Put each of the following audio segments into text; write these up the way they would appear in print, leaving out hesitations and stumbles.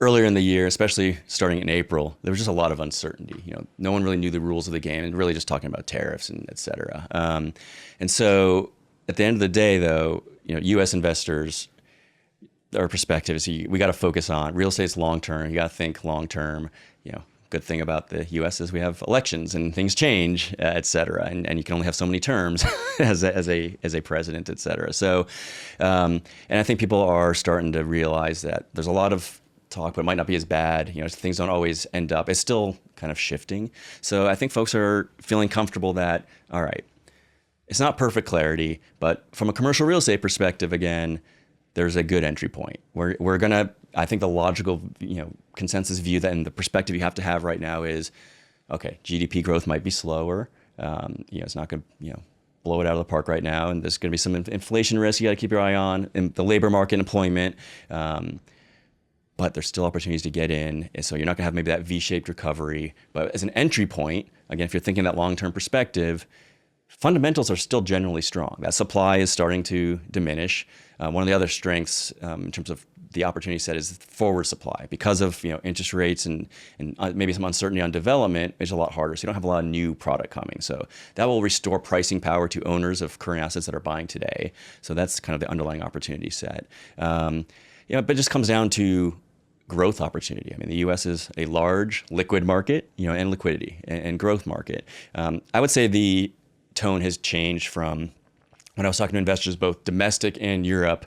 earlier in the year, especially starting in April, there was just a lot of uncertainty. No one really knew the rules of the game, and really just talking about tariffs and et cetera. And so at the end of the day, though, U.S. investors, our perspective is we got to focus on real estate's long term. You got to think long term. Good thing about the U.S. is we have elections and things change, et cetera, and you can only have so many terms as a president, et cetera. So, and I think people are starting to realize that there's a lot of talk, but it might not be as bad. Things don't always end up. It's still kind of shifting. So I think folks are feeling comfortable that, all right, it's not perfect clarity, but from a commercial real estate perspective, again, there's a good entry point. We're gonna, I think the logical, consensus view that, and the perspective you have to have right now is, okay, GDP growth might be slower. It's not gonna, blow it out of the park right now, and there's gonna be some inflation risk you got to keep your eye on in the labor market, employment. But there's still opportunities to get in, and so you're not gonna have maybe that V-shaped recovery. But as an entry point, again, if you're thinking that long-term perspective, fundamentals are still generally strong. That supply is starting to diminish. One of the other strengths in terms of the opportunity set is forward supply. Because of interest rates and maybe some uncertainty on development, it's a lot harder. So you don't have a lot of new product coming. So that will restore pricing power to owners of current assets that are buying today. So that's kind of the underlying opportunity set. But it just comes down to growth opportunity. I mean, the U.S. is a large liquid market, and liquidity and growth market. I would say the tone has changed from when I was talking to investors, both domestic and Europe,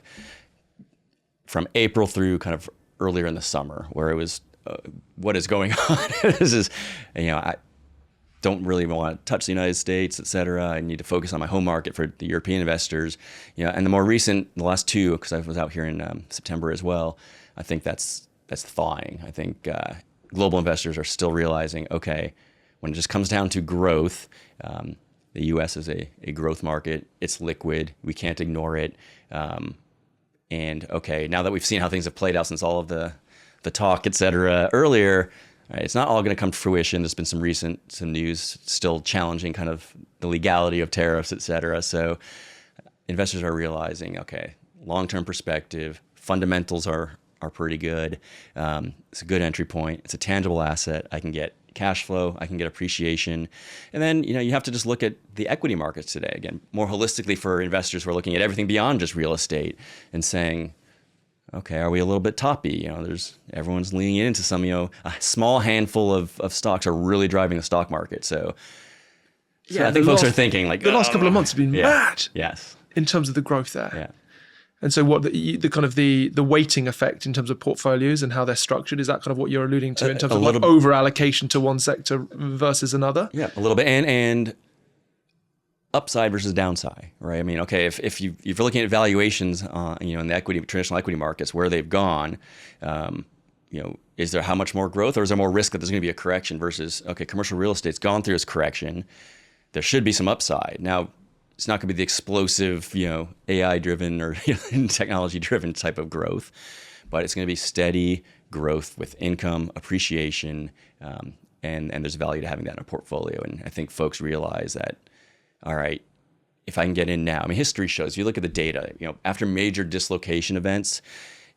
from April through kind of earlier in the summer, where it was, what is going on? This is, I don't really want to touch the United States, et cetera. I need to focus on my home market for the European investors. And the more recent, the last two, because I was out here in September as well, I think that's thawing. I think global investors are still realizing, okay, when it just comes down to growth, the U.S. is a growth market. It's liquid. We can't ignore it. And okay, now that we've seen how things have played out since all of the talk, et cetera, earlier, right, it's not all going to come to fruition. There's been some news still challenging kind of the legality of tariffs, et cetera. So investors are realizing, okay, long-term perspective, fundamentals are pretty good. It's a good entry point. It's a tangible asset. I can get cash flow, I can get appreciation. And then, you have to just look at the equity markets today, again, more holistically for investors who are looking at everything beyond just real estate and saying, okay, are we a little bit toppy? Everyone's leaning into some, a small handful of stocks are really driving the stock market. So I think folks are thinking like, the last couple of months have been mad. Yes. In terms of the growth there. Yeah. And so what the kind of the weighting effect in terms of portfolios and how they're structured, is that kind of what you're alluding to in terms of like over allocation to one sector versus another? Yeah, a little bit. And upside versus downside, right? I mean, okay, if you're looking at valuations, in the traditional equity markets, where they've gone, is there how much more growth, or is there more risk that there's going to be a correction versus, okay, commercial real estate's gone through its correction, there should be some upside. Now, it's not going to be the explosive, AI-driven or technology-driven type of growth, but it's going to be steady growth with income, appreciation, and there's value to having that in a portfolio. And I think folks realize that, all right, if I can get in now, I mean, history shows, if you look at the data, after major dislocation events,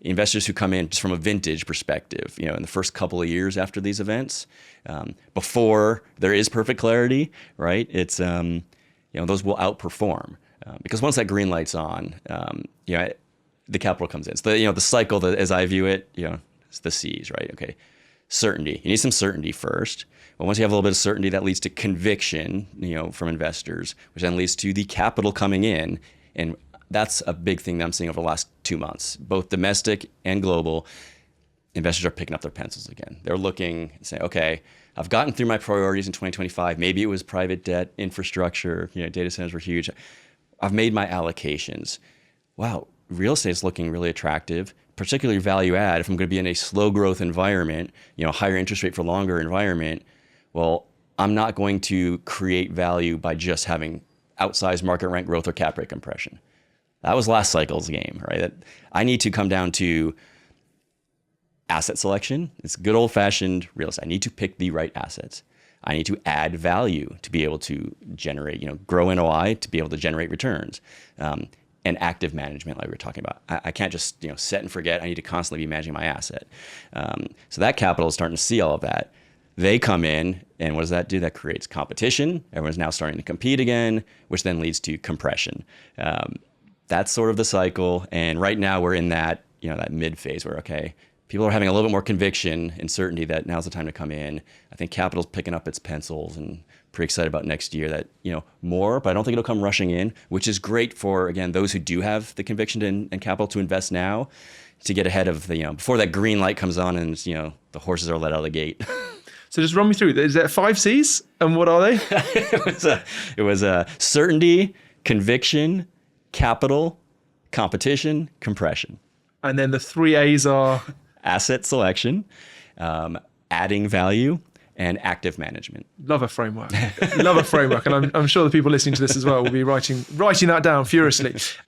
investors who come in just from a vintage perspective, in the first couple of years after these events, before there is perfect clarity, right? It's those will outperform because once that green light's on, the capital comes in. So the cycle, as I view it, it's the C's, right? Okay, certainty. You need some certainty first. But once you have a little bit of certainty, that leads to conviction, from investors, which then leads to the capital coming in, and that's a big thing that I'm seeing over the last 2 months, both domestic and global. Investors are picking up their pencils again. They're looking and saying, okay, I've gotten through my priorities in 2025. Maybe it was private debt, infrastructure, data centers were huge. I've made my allocations. Wow, real estate is looking really attractive, particularly value add. If I'm going to be in a slow growth environment, higher interest rate for longer environment, well, I'm not going to create value by just having outsized market rent growth or cap rate compression. That was last cycle's game, right? That I need to come down to asset selection. It's good old-fashioned real estate. I need to pick the right assets. I need to add value to be able to generate, grow NOI to be able to generate returns. and active management, like we were talking about. I can't just set and forget. I need to constantly be managing my asset. So that capital is starting to see all of that. They come in, and what does that do? That creates competition. Everyone's now starting to compete again, which then leads to compression. That's sort of the cycle. And right now we're in that that mid phase where people are having a little bit more conviction and certainty that now's the time to come in. I think capital's picking up its pencils and pretty excited about next year that, more, but I don't think it'll come rushing in, which is great for, again, those who do have the conviction and capital to invest now to get ahead of before that green light comes on and, the horses are let out of the gate. So just run me through. Is there 5 C's? And what are they? It was certainty, conviction, capital, competition, compression. And then the 3 A's are? Asset selection, adding value, and active management. Love a framework. Love a framework. And I'm sure the people listening to this as well will be writing that down furiously.